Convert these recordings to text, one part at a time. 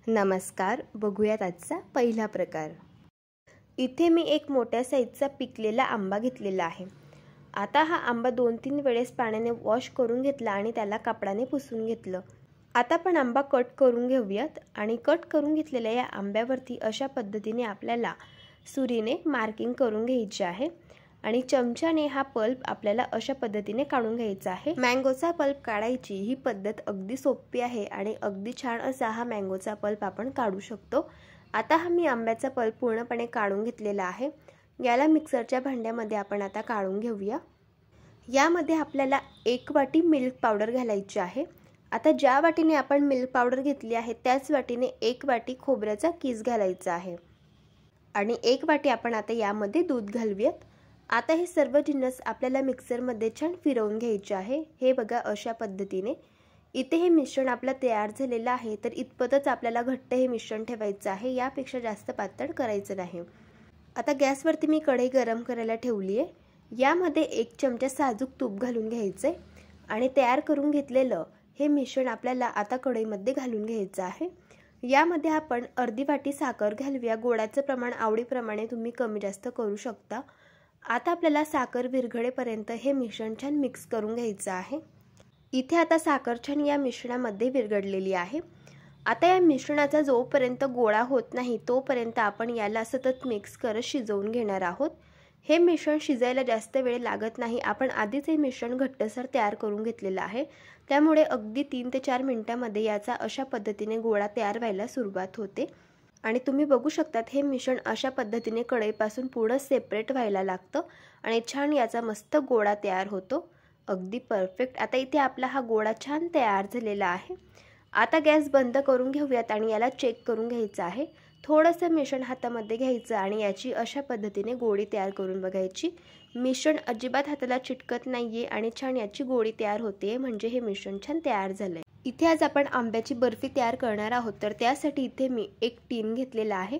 नमस्कार, बघूयात आजचा पहिला प्रकार। इथे मी एक मोठ्या साईजचा पिकलेला आंबा घेतलेला आहे। आता हा आंबा 2-3 वेळेस पाण्याने वॉश करून घेतला आणि त्याला कापडाने पुसून घेतलं। आता आपण आंबा कट करून घेऊयात आणि कट करून घेतलेल्या या आंब्यावरती अशा पद्धतीने आपल्याला सुरीने मार्किंग करून घ्यायची आहे आणि चमच्याने हा पल्प आपल्याला अशा पद्धतीने काढून घ्यायचा आहे। मँगोचा पल्प काढायची ही पद्धत अगदी सोपी आहे आणि अगदी छान असा हा मँगोचा पल्प आपण काढू शकतो। आता हा मी आंब्याचा पल्प पूर्णपणे काढून घेतलेला आहे। याला मिक्सरच्या भांड्यामध्ये आपण आता काढून घेऊया। यामध्ये आपल्याला 1 वाटी मिल्क पावडर घालायची आहे। आता ज्या वाटीने आपण मिल्क पावडर घेतली आहे त्याच वाटीने 1 वाटी खोबऱ्याचा कीस घालायचा आहे आणि 1 वाटी आपण आता यामध्ये दूध घालूयात। आता हे सर्व जिन्नस आपल्याला मिक्सरमध्ये छान फिरवून घ्यायचे आहे। हे बघा अशा पद्धतीने इथे हे मिश्रण आपलं तयार झालेलं आहे। तर इतपतच आपल्याला घट्ट हे मिश्रण ठेवायचं आहे, यापेक्षा जास्त पातळ करायचं नाही। आता गॅसवरती मी कढई गरम करायला ठेवली आहे। यामध्ये 1 चमचा साजूक तूप घालून घ्यायचे आणि तयार करून घेतलेलं हे मिश्रण आपल्याला आता कढईमध्ये घालून घ्यायचं आहे। यामध्ये आपण अर्धी वाटी साखर घालूया। गोडाचं प्रमाण आवडीप्रमाणे तुम्ही कमी जास्त करू शकता। आता आपल्याला साखर विरघळेपर्यंत हे मिश्रण छान मिक्स करून घ्यायचं आहे। इथे आता साखर छान या मिश्रणामध्ये विरघळलेली आहे। आता या मिश्रणाचा जोपर्यंत गोळा होत नाही तोपर्यंत आपण याला सतत मिक्स करत शिजवून घेणार आहोत। हे मिश्रण शिजायला जास्त वेळ लागत नाही। आपण आधीच हे मिश्रण घट्टसर तयार करून घेतलेलं आहे, त्यामुळे अगदी 3 ते 4 मिनिटांमध्ये याचा अशा पद्धतीने गोळा तयार व्हायला सुरुवात होते आणि तुम्ही बघू शकतात हे मिश्रण अशा पद्धतीने कढईपासून पूर्ण सेपरेट व्हायला लागतं आणि छान याचा मस्त गोळा तयार होतो। अगदी परफेक्ट। आता इथे आपला हा गोळा छान तयार झालेला आहे। आता गॅस बंद करून घेऊयात आणि याला चेक करून घ्यायचं आहे। थोडंसं मिश्रण हातामध्ये घ्यायचं आणि याची अशा पद्धतीने गोळी तयार करून बघायची। मिश्रण अजिबात हाताला चिटकत नाहीये आणि छान याची गोळी तयार होते, म्हणजे हे मिश्रण छान तयार झालंय। इथे आज आपण आंब्याची बर्फी तयार करणार आहोत, तर त्यासाठी इथे मी एक टीन घेतलेला आहे।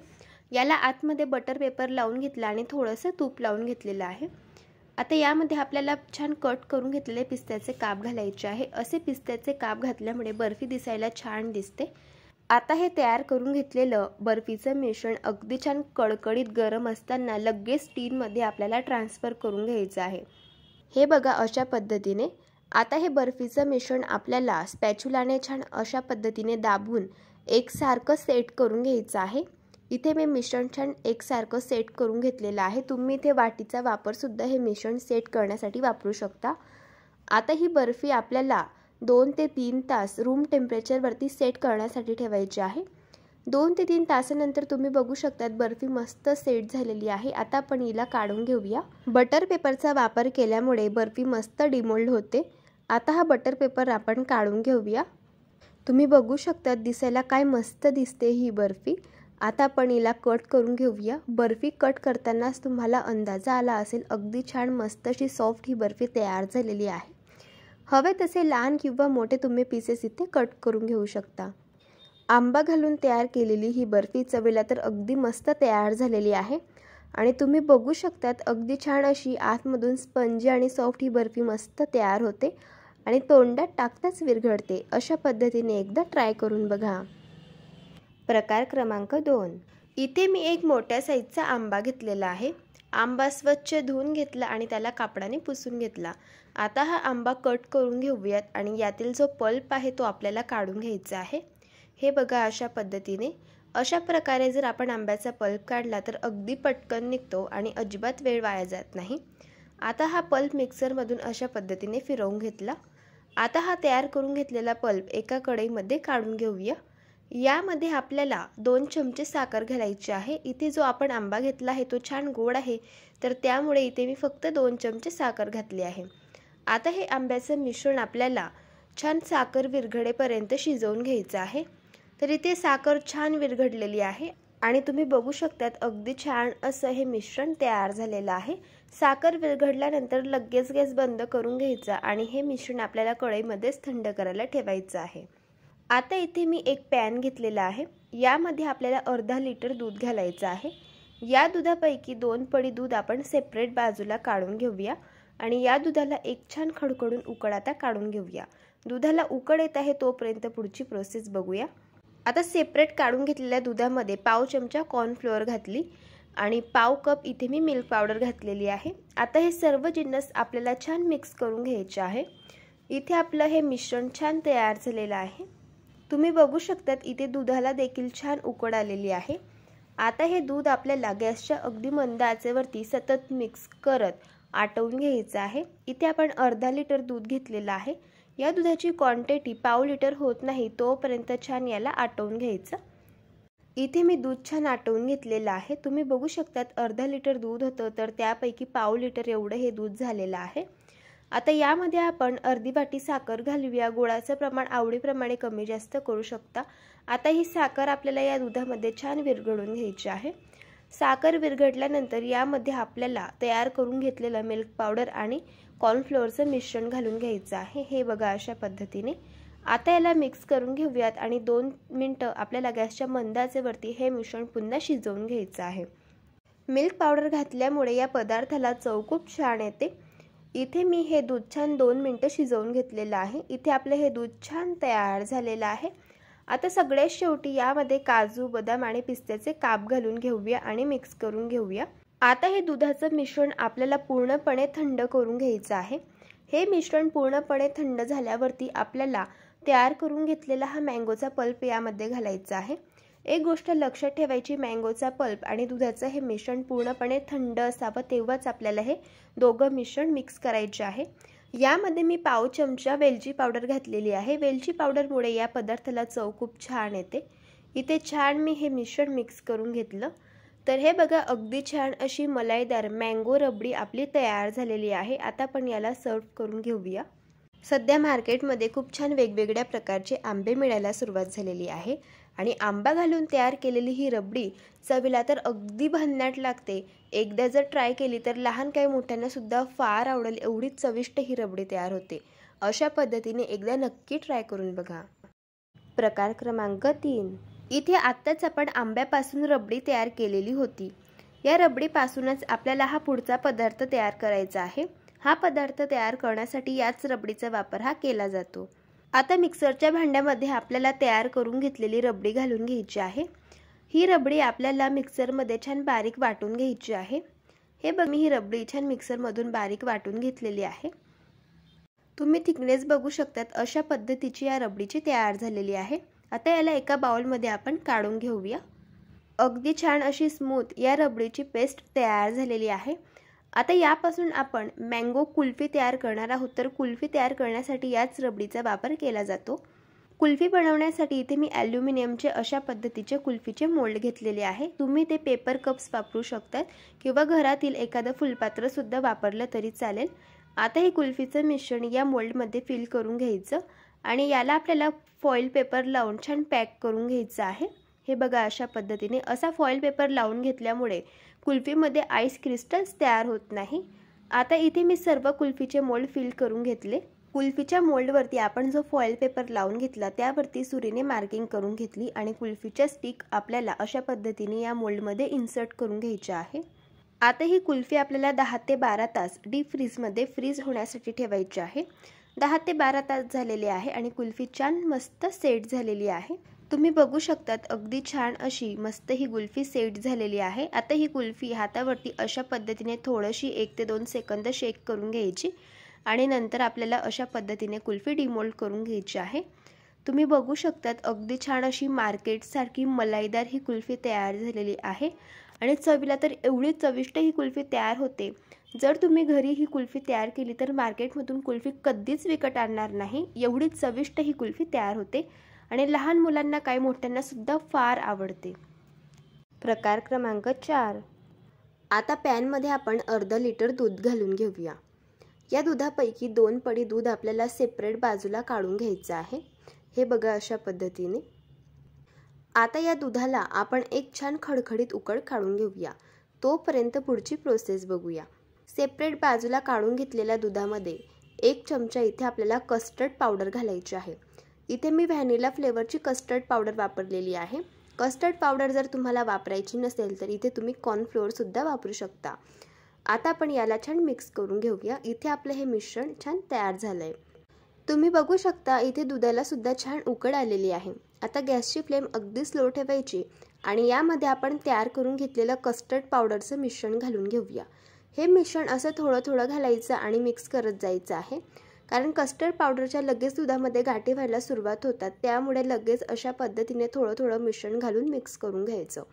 याला आतमध्ये बटर पेपर लावून घेतला आणि थोडंसं तूप लावून घेतलेलं आहे। आता यामध्ये आपल्याला छान कट करून घेतलेले पिस्त्याचे काप घालायचे आहे। असे पिस्त्याचे काप घातल्यामुळे बर्फी दिसायला छान दिसते। आता हे तयार करून घेतलेलं बर्फीचं मिश्रण अगदी छान कडकडीत गरम असताना लगेच टीनमध्ये आपल्याला ट्रान्सफर करून घ्यायचं आहे। हे बघा अशा पद्धतीने। आता हे बर्फीचं मिश्रण आपल्याला स्पॅच्युलाने छान अशा पद्धतीने दाबून एकसारखं सेट करून घ्यायचं आहे। इथे मी मिश्रण छान एकसारखं सेट करून घेतलेलं आहे। तुम्ही इथे वाटीचा वापर सुद्धा हे मिश्रण सेट करण्यासाठी वापरू शकता। आता ही बर्फी आपल्याला 2 ते 3 तास रूम टेम्परेचरवरती सेट करण्यासाठी ठेवायची आहे। 2 ते 3 तासानंतर तुम्ही बघू शकतात बर्फी मस्त सेट झालेली आहे। आता आपण हिला काढून घेऊया। बटर पेपरचा वापर केल्यामुळे बर्फी मस्त डिमोल्ड होते। आता हा बटर पेपर आपण काढून घेऊया। तुम्ही बघू शकतात दिसायला काय मस्त दिसते ही बर्फी। आता आपण हिला कट करून घेऊया। बर्फी कट करतानाच तुम्हाला अंदाजा आला असेल अगदी छान मस्त अशी सॉफ्ट ही बर्फी तयार झालेली आहे। हवे तसे लहान किंवा मोठे तुम्ही पीसेस इथे कट करून घेऊ शकता। आंबा घालून तयार केलेली ही बर्फी चवीला तर अगदी मस्त तयार झालेली आहे आणि तुम्ही बघू शकतात अगदी छान अशी आतमधून स्पंजी आणि सॉफ्ट ही बर्फी मस्त तयार होते आणि तोंडात टाकताच विरघळते। अशा पद्धतीने एकदा ट्राय करून बघा। प्रकार क्रमांक 2। इथे मी एक मोठ्या साईजचा आंबा घेतलेला आहे। आंबा स्वच्छ धुवून घेतला आणि त्याला कापडाने पुसून घेतला। आता हा आंबा कट करून घेऊयात आणि यातील जो पल्प आहे तो आपल्याला काढून घ्यायचा आहे। हे बघा अशा पद्धतीने। अशा प्रकारे जर आपण आंब्याचा पल्प काढला तर अगदी पटकन निघतो आणि अजिबात वेळ वाया जात नाही। आता हा पल्प मिक्सरमधून अशा पद्धतीने फिरवून घेतला। आता हा तयार करून घेतलेला पल्प एका कढईमध्ये काढून घेऊया। यामध्ये आपल्याला 2 चमचे साखर घालायची आहे। इथे जो आपण आंबा घेतला आहे तो छान गोड आहे, तर त्यामुळे इथे मी फक्त 2 चमचे साखर घातली आहे। आता हे आंब्याचं मिश्रण आपल्याला छान साखर विरघळेपर्यंत शिजवून घ्यायचं आहे। तर इथे साखर छान विरघळलेली आहे आणि तुम्ही बघू शकतात अगदी छान असं हे मिश्रण तयार झालेलं आहे। साखर विरघळल्यानंतर लगेच गॅस बंद करून घ्यायचा आणि हे मिश्रण आपल्याला कढईमध्येच थंड करायला ठेवायचं आहे। आता इथे मी एक पॅन घेतलेला आहे। यामध्ये आपल्याला अर्धा लिटर दूध घालायचं आहे। या दुधापैकी 2 पळी दूध आपण सेपरेट बाजूला काढून घेऊया आणि या दुधाला एक छान खडखडून उकळ आता काढून घेऊया। दुधाला उकळ येत आहे तोपर्यंत पुढची प्रोसेस बघूया। आता सेपरेट काढून घेतलेल्या दुधामध्ये पाव चमचा कॉर्नफ्लोअर घातली आणि पाव कप इथे मी मिल्क पावडर घातलेली आहे। आता हे सर्व जिन्नस आपल्याला छान मिक्स करून घ्यायचे आहे। इथे आपलं हे मिश्रण छान तयार झालेलं आहे। तुम्ही बघू शकतात इथे दुधाला देखील छान उकळ आलेली आहे। आता हे दूध आपल्याला गॅसच्या अगदी मंद आचेवरती सतत मिक्स करत आटवून घ्यायचं आहे। इथे आपण अर्धा लिटर दूध घेतलेलं आहे। या दुधाची क्वांटिटी पाव लिटर होत नाही तोपर्यंत छान याला आटवून घ्यायचं। इथे मी दूध छान आटवून घेतलेलं आहे। तुम्ही बघू शकतात अर्धा लिटर दूध होतं तर त्यापैकी पाव लिटर एवढं हे दूध झालेलं आहे। आता यामध्ये आपण अर्धी वाटी साखर घालूया। गुळाचं प्रमाण आवडीप्रमाणे कमी जास्त करू शकता। आता ही साखर आपल्याला या दुधामध्ये छान विरघळून घ्यायची आहे। साखर विरघळल्यानंतर यामध्ये आपल्याला तयार करून घेतलेलं मिल्क पावडर आणि कॉर्नफ्लोअरचं मिश्रण घालून घ्यायचं आहे। हे बघा अशा पद्धतीने आता याला मिक्स करून घेऊयात आणि 2 मिनिटं आपल्याला गॅसच्या मंद आचेवरती हे मिश्रण पुन्हा शिजवून घ्यायचं आहे। मिल्क पावडर घातल्यामुळे या पदार्थाला चव खूप छान येते। इथे मी हे दूध छान 2 मिनिटं शिजवून घेतलेलं आहे। इथे आपलं हे दूध छान तयार झालेलं आहे। आता सगळ्यात शेवटी यामध्ये काजू, बदाम आणि पिस्त्याचे काप घालून घेऊया आणि मिक्स करून घेऊया। आता हे दुधाचं मिश्रण आपल्याला पूर्णपणे थंड करून घ्यायचं आहे। हे मिश्रण पूर्णपणे थंड झाल्यावरती आपल्याला तयार करून घेतलेला हा मँगोचा पल्प यामध्ये घालायचा आहे। एक गोष्ट लक्षात ठेवायची, मँगोचा पल्प आणि दुधाचं हे मिश्रण पूर्णपणे थंड असावं तेव्हाच आपल्याला हे दोघं मिश्रण मिक्स करायचे आहे। यामध्ये मी पाव चमचा वेलची पावडर घातलेली आहे। वेलची पावडरमुळे या पदार्थाला चव खूप छान येते। इथे छान मी हे मिश्रण मिक्स करून घेतलं तर हे बघा अगदी छान अशी मलाईदार मँगो रबडी आपली तयार झालेली आहे। आता आपण याला सर्व्ह करून घेऊया। सध्या मार्केटमध्ये खूप छान वेगवेगळ्या प्रकारचे आंबे मिळायला सुरुवात झालेली आहे आणि आंबा घालून तयार केलेली ही रबडी चवीला तर अगदी भन्नाट लागते। एकदा जर ट्राय केली तर लहान काही मोठ्यांना सुद्धा फार आवडेल एवढी चविष्ट ही रबडी तयार होते। अशा पद्धतीने एकदा नक्की ट्राय करून बघा। प्रकार क्रमांक 3, इथे आत्ताच आपण आंब्यापासून रबडी तयार केलेली होती। या रबडीपासूनच आपल्याला हा पुढचा पदार्थ तयार करायचा आहे। हा पदार्थ तयार करण्यासाठी याच रबडीचा वापर हा केला जातो। आता मिक्सरच्या भांड्यामध्ये आपल्याला तयार करून घेतलेली रबडी घालून घ्यायची आहे। ही रबडी आपल्याला मिक्सरमध्ये छान बारीक वाटून घ्यायची आहे। हे बघ मी ही रबडी छान मिक्सरमधून बारीक वाटून घेतलेली आहे। तुम्ही थिकनेस बघू शकतात अशा पद्धतीची या रबडीची तयार झालेली आहे। आता याला एका बाउलमध्ये आपण काढून घेऊया। अगदी छान अशी स्मूथ या रबडीची पेस्ट तयार झालेली आहे। आता यापासून आपण मँगो कुल्फी तयार करणार आहोत। तर कुल्फी तयार करण्यासाठी याच रबडीचा वापर केला जातो। कुल्फी बनवण्यासाठी इथे मी ॲल्युमिनियमचे अशा पद्धतीचे कुल्फीचे मोल्ड घेतलेले आहे। तुम्ही ते पेपर कप्स वापरू शकतात किंवा घरातील एखादं फुलपात्र सुद्धा वापरलं तरी चालेल। आता हे कुल्फीचं मिश्रण या मोल्डमध्ये फिल करून घ्यायचं आणि याला आपल्याला फॉईल पेपर लावून छान पॅक करून घ्यायचं आहे। हे बघा अशा पद्धतीने असा फॉईल पेपर लावून घेतल्यामुळे कुल्फीमध्ये आईस क्रिस्टल्स तयार होत नाही। आता इथे मी सर्व कुल्फीचे मोल्ड फिल करून घेतले। कुल्फीच्या मोल्डवरती आपण जो फॉईल पेपर लावून घेतला त्यावरती सुरीने मार्किंग करून घेतली आणि कुल्फीच्या स्टिक आपल्याला अशा पद्धतीने या मोल्डमध्ये इन्सर्ट करून घ्यायच्या आहे। आता ही कुल्फी आपल्याला 10 ते 12 तास डीप फ्रीजमध्ये फ्रीज होण्यासाठी ठेवायची आहे। 10 ते 12 तास झालेले आहे आणि कुल्फी छान मस्त सेट झालेली आहे। तुम्ही बघू शकतात अगदी छान अशी मस्त ही कुल्फी सेट झालेली आहे। आता ही कुल्फी हातावरती अशा पद्धतीने थोडीशी 1 ते 2 सेकंद शेक करून घ्यायची आणि नंतर आपल्याला अशा पद्धतीने कुल्फी डिमोल्ड करून घ्यायची आहे। तुम्ही बघू शकतात अगदी छान अशी मार्केटसारखी मलाईदार ही कुल्फी तयार झालेली आहे आणि चवीला तर एवढी चविष्ट ही कुल्फी तयार होते। जर तुम्ही घरी ही कुल्फी तयार केली तर मार्केटमधून कुल्फी कधीच विकत आणणार नाही, एवढी चविष्ट ही कुल्फी तयार होते आणि लहान मुलांना काही मोठ्यांना सुद्धा फार आवडते। प्रकार क्रमांक 4, आता पॅनमध्ये आपण अर्धा लिटर दूध घालून घेऊया। या दुधापैकी 2 पडी दूध आपल्याला सेपरेट बाजूला काढून घ्यायचं आहे। हे बघा अशा पद्धतीने। आता या दुधाला आपण एक छान खडखडीत उकळ काढून घेऊया। तोपर्यंत पुढची प्रोसेस बघूया। सेपरेट बाजूला काढून घेतलेल्या दुधामध्ये 1 चमचा इथे आपल्याला कस्टर्ड पावडर घालायची आहे। इथे मी व्हॅनिला फ्लेवरची कस्टर्ड पावडर वापरलेली आहे। कस्टर्ड पावडर जर तुम्हाला वापरायची नसेल तर इथे तुम्ही कॉर्नफ्लोअर सुद्धा वापरू शकता। आता आपण याला छान मिक्स करून घेऊया। इथे आपलं हे मिश्रण छान तयार झालंय। तुम्ही बघू शकता इथे दुधाला सुद्धा छान उकळ आलेली आहे। आता गॅसची फ्लेम अगदी स्लो ठेवायची आणि यामध्ये आपण तयार करून घेतलेलं कस्टर्ड पावडरचं मिश्रण घालून घेऊया। हे मिश्रण असं थोडं थोडं घालायचं आणि मिक्स करत जायचं आहे, कारण कस्टर्ड पावडरच्या लगेच दुधामध्ये गाठी व्हायला सुरुवात होतात, त्यामुळे लगेच अशा पद्धतीने थोडं थोडं मिश्रण घालून मिक्स करून घ्यायचं।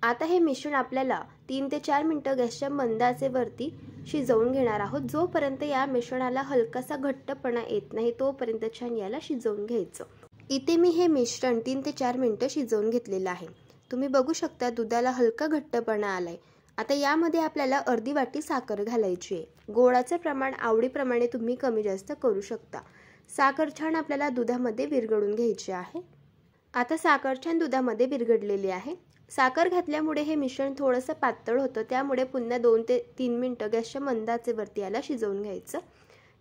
आता हे मिश्रण आपल्याला 3 ते 4 मिनिटं गॅसच्या मंद आचेवरती शिजवून घेणार आहोत। जोपर्यंत या मिश्रणाला हलकासा घट्टपणा येत नाही तोपर्यंत छान याला शिजवून घ्यायचं। इथे मी हे मिश्रण 3 ते 4 मिनिटं शिजवून घेतलेलं आहे। तुम्ही बघू शकता दुधाला हलका घट्टपणा आलाय। आता यामध्ये आपल्याला अर्धी वाटी साखर घालायची आहे। गोडाचं प्रमाण आवडीप्रमाणे तुम्ही कमी जास्त करू शकता। साखर छान आपल्याला दुधामध्ये विरघळून घ्यायची आहे। आता साखर छान दुधामध्ये विरघळलेली आहे। साखर घातल्यामुळे हे मिश्रण थोडंसं पातळ होतं, त्यामुळे पुन्हा 2 ते 3 मिनिटं गॅसच्या मंद आचेवरती याला शिजवून घ्यायचं।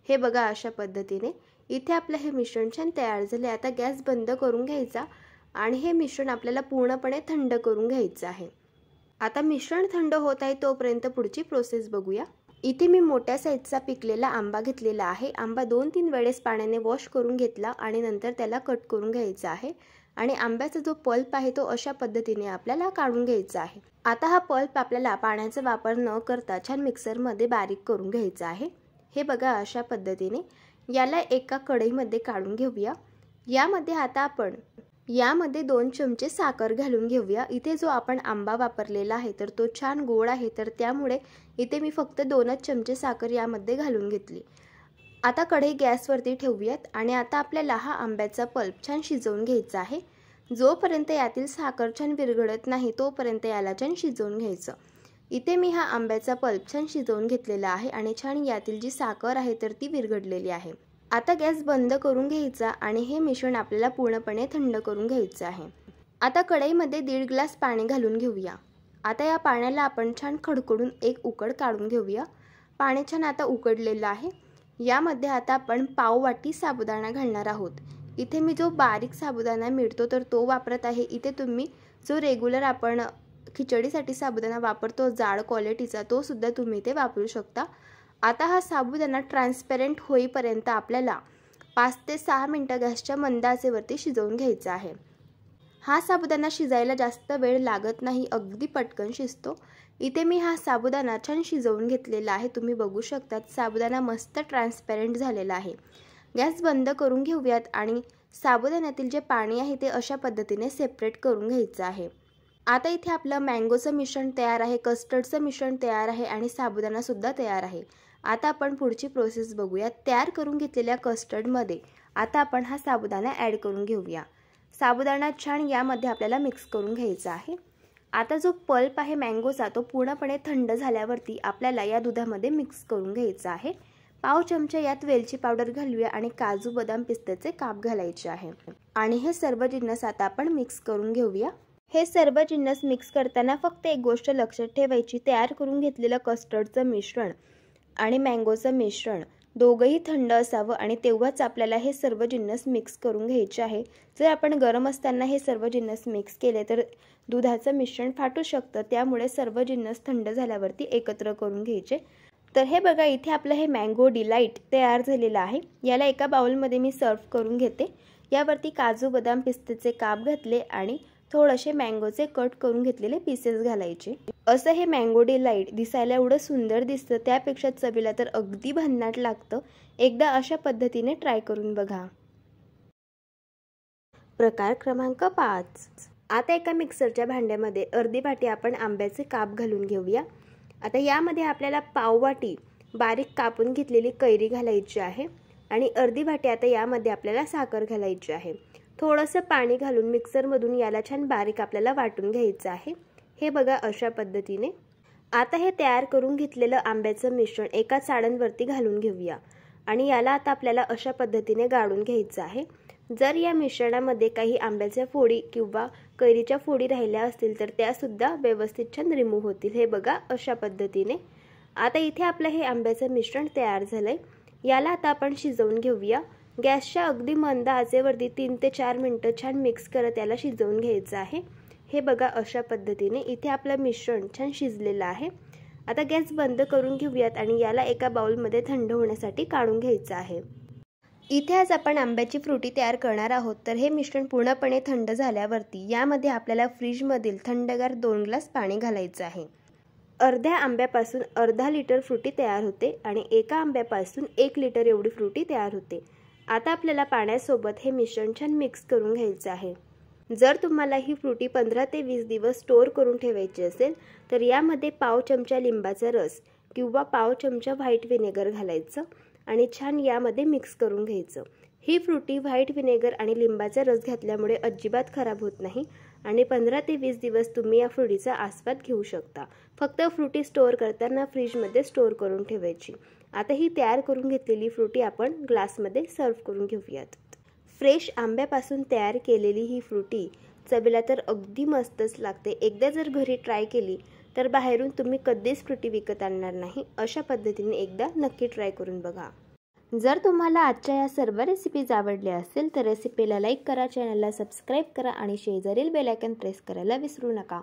हे बघा अशा पद्धतीने इथे आपलं हे मिश्रण छान तयार झाले। आता गॅस बंद करून घ्यायचा आणि हे मिश्रण आपल्याला पूर्णपणे थंड करून घ्यायचं आहे। आता मिश्रण थंड होत आहे तोपर्यंत पुढची प्रोसेस बघूया। इथे मी मोठ्या साईजचा पिकलेला आंबा घेतलेला आहे। आंबा 2-3 वेळेस पाण्याने वॉश करून घेतला आणि नंतर त्याला कट करून घ्यायचा आहे आणि आंब्याचा जो पल्प आहे तो अशा पद्धतीने आपल्याला काढून घ्यायचा आहे। आता हा पल्प आपल्याला पाण्याचा वापर न करता छान मिक्सरमध्ये बारीक करून घ्यायचा आहे। हे बघा अशा पद्धतीने याला एका कढईमध्ये काढून घेऊया। यामध्ये आता आपण 2 चमचे साखर घालून घेऊया। इथे जो आपण आंबा वापरलेला आहे तर तो छान गोड आहे, तर त्यामुळे इथे मी फक्त 2च चमचे साखर यामध्ये घालून घेतली। आता कढई गॅसवरती ठेवूयात आणि आता आपल्याला हा आंब्याचा पल्प छान शिजवून घ्यायचा आहे। जोपर्यंत यातील साखर छान विरघळत नाही तोपर्यंत याला छान शिजवून घ्यायचं। इथे मी हा आंब्याचा पल्प छान शिजवून घेतलेला आहे आणि छान यातील जी साखर आहे तर ती विरघळलेली आहे। आता गॅस बंद करून घ्यायचा आणि हे मिश्रण आपल्याला पूर्णपणे थंड करून घ्यायचं आहे। आता कढईमध्ये 1.5 ग्लास पाणी घालून घेऊया। आता या पाण्याला आपण छान खडखडून एक उकड काढून घेऊया। पाणी छान आता उकडलेलं आहे। यामध्ये आता आपण पाव वाटी साबुदाणा घालणार आहोत। इथे मी जो बारीक साबुदाणा मिळतो तर तो वापरत आहे। इथे तुम्ही जो रेग्युलर आपण खिचडीसाठी साबुदाणा वापरतो जाड क्वालिटीचा तो सुद्धा तुम्ही इथे वापरू शकता। आता हा साबुदाणा ट्रान्सपरंट होईपर्यंत आपल्याला 5 ते 6 मिनिटं गॅसच्या मंद आचेवरती शिजवून घ्यायचा आहे। हा साबुदाणा शिजायला जास्त वेळ लागत नाही, अगदी पटकन शिजतो। इथे मी हा साबुदाणा छान शिजवून घेतलेला आहे। तुम्ही बघू शकता साबुदाणा मस्त ट्रान्सपरंट झालेला आहे। गॅस बंद करून घेऊयात आणि साबुदाण्यातील जे पाणी आहे ते अशा पद्धतीने सेपरेट करून घ्यायचं आहे। आता इथे आपलं मँगोचं मिश्रण तयार आहे, कस्टर्डचं मिश्रण तयार आहे आणि साबुदाणा सुद्धा तयार आहे। आता आपण पुढची प्रोसेस बघूया। तयार करून घेतलेल्या कस्टर्डमध्ये आता आपण हा साबुदाणा ॲड करून घेऊया। साबुदाणा छान यामध्ये आपल्याला मिक्स करून घ्यायचा आहे। आता जो पल्प आहे मँगोचा तो पूर्णपणे थंड झाल्यावरती आपल्याला या दुधामध्ये मिक्स करून घ्यायचा आहे। पाव चमचा यात वेलची पावडर घालूया आणि काजू बदाम पिस्त्याचे काप घालायचे आहे आणि हे सर्व जिन्नस आता आपण मिक्स करून घेऊया। हे सर्व जिन्नस मिक्स करताना फक्त एक गोष्ट लक्षात ठेवायची, तयार करून घेतलेलं कस्टर्डचं मिश्रण आणि मँगोचं मिश्रण दोघंही थंड असावं आणि तेव्हाच आपल्याला हे सर्व जिन्नस मिक्स करून घ्यायचे आहे। जर आपण गरम असताना हे सर्व जिन्नस मिक्स केले तर दुधाचं मिश्रण फाटू शकतं, त्यामुळे सर्व जिन्नस थंड झाल्यावरती एकत्र करून घ्यायचे। तर हे बघा इथे आपलं हे मँगो डिलाईट तयार झालेलं आहे। याला एका बाउलमध्ये मी सर्व करून घेते। यावरती काजू बदाम पिस्त्याचे काप घातले आणि थोडेसे मँगोचे कट करून घेतलेले पीसेस घालायचे। असं हे मँगो डिलाईट दिसायला एवढं सुंदर दिसतं, त्यापेक्षा चवीला तर अगदी भन्नाट लागतं। एकदा अशा पद्धतीने ट्राय करून बघा। प्रकार क्रमांक 5। आता एका मिक्सरच्या भांड्यामध्ये अर्धी वाटी आपण आंब्याचे काप घालून घेऊया। आता यामध्ये आपल्याला पाव वाटी बारीक कापून घेतलेली कैरी घालायची आहे आणि अर्धी वाटी आता यामध्ये आपल्याला साखर घालायची आहे। थोडंसं पाणी घालून मिक्सरमधून याला छान बारीक आपल्याला वाटून घ्यायचं आहे। हे बघा अशा पद्धतीने। आता हे तयार करून घेतलेलं आंब्याचं मिश्रण एका चाळणीवरती घालून घेऊया आणि याला आता आपल्याला अशा पद्धतीने गाळून घ्यायचं आहे। जर या मिश्रणामध्ये काही आंब्याच्या फोडी किंवा कैरीच्या फोडी राहिल्या असतील तर त्या सुद्धा व्यवस्थित छान रिमूव्ह होतील। हे बघा अशा पद्धतीने। आता इथे आपलं हे आंब्याचं मिश्रण तयार झालंय। याला आता आपण शिजवून घेऊया। गॅसच्या अगदी मंद आचेवरती 3 ते 4 मिनिटं छान मिक्स करत याला शिजवून घ्यायचं आहे। हे बघा अशा पद्धतीने इथे आपलं मिश्रण छान शिजलेलं आहे। आता गॅस बंद करून घेऊयात आणि याला एका बाउलमध्ये थंड होण्यासाठी काढून घ्यायचं आहे। इथे आज आपण आंब्याची फ्रुटी तयार करणार आहोत. तर हे मिश्रण पूर्णपणे थंड झाल्यावरती यामध्ये आपल्याला फ्रीजमधील थंडगार 2 ग्लास पाणी घालायचं आहे. अर्ध्या आंब्यापासून अर्धा लिटर फ्रुटी तयार होते आणि एका आंब्यापासून 1 लिटर एवढी फ्रुटी तयार होते. आता आपल्याला पाण्यासोबत हे मिश्रण छान मिक्स करून घ्यायचं आहे. जर तुम्हाला ही फ्रुटी 15 ते 20 दिवस स्टोअर करून ठेवायची असेल तर यामध्ये पाव चमचा लिंबाचा रस किंवा पाव चमचा व्हाईट व्हिनेगर घालायचं आणि छान यामध्ये मिक्स करून घ्यायचं. ही फ्रुटी व्हाईट व्हिनेगर आणि लिंबाचा रस घातल्यामुळे अजिबात खराब होत नाही आणि 15 ते 20 दिवस तुम्ही या फ्रुटीचा आस्वाद घेऊ शकता. फक्त फ्रुटी स्टोअर करताना फ्रीजमध्ये स्टोअर करून ठेवायची. आता ही तयार करून घेतलेली फ्रुटी आपण ग्लासमध्ये सर्व्ह करून घेऊयात. फ्रेश आंब्यापासून तयार केलेली ही फ्रुटी चवीला तर अगदी मस्तच लागते. एकदा जर घरी ट्राय केली तर बाहेरून तुम्ही कधीच फ्रुटी विकत आणणार नाही. अशा पद्धतीने एकदा नक्की ट्राय करून बघा. जर तुम्हाला आजच्या या सर्व रेसिपीज आवडल्या असेल तर रेसिपीला लाईक करा, चॅनलला सबस्क्राईब करा आणि शेजारील बेल आयकॉन प्रेस करायला विसरू नका.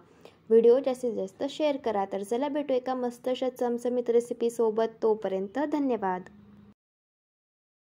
व्हिडिओ जास्तीत जास्त शेअर करा. तर चला भेटू एका मस्त अशा चमचमीत रेसिपीसोबत. तोपर्यंत धन्यवाद.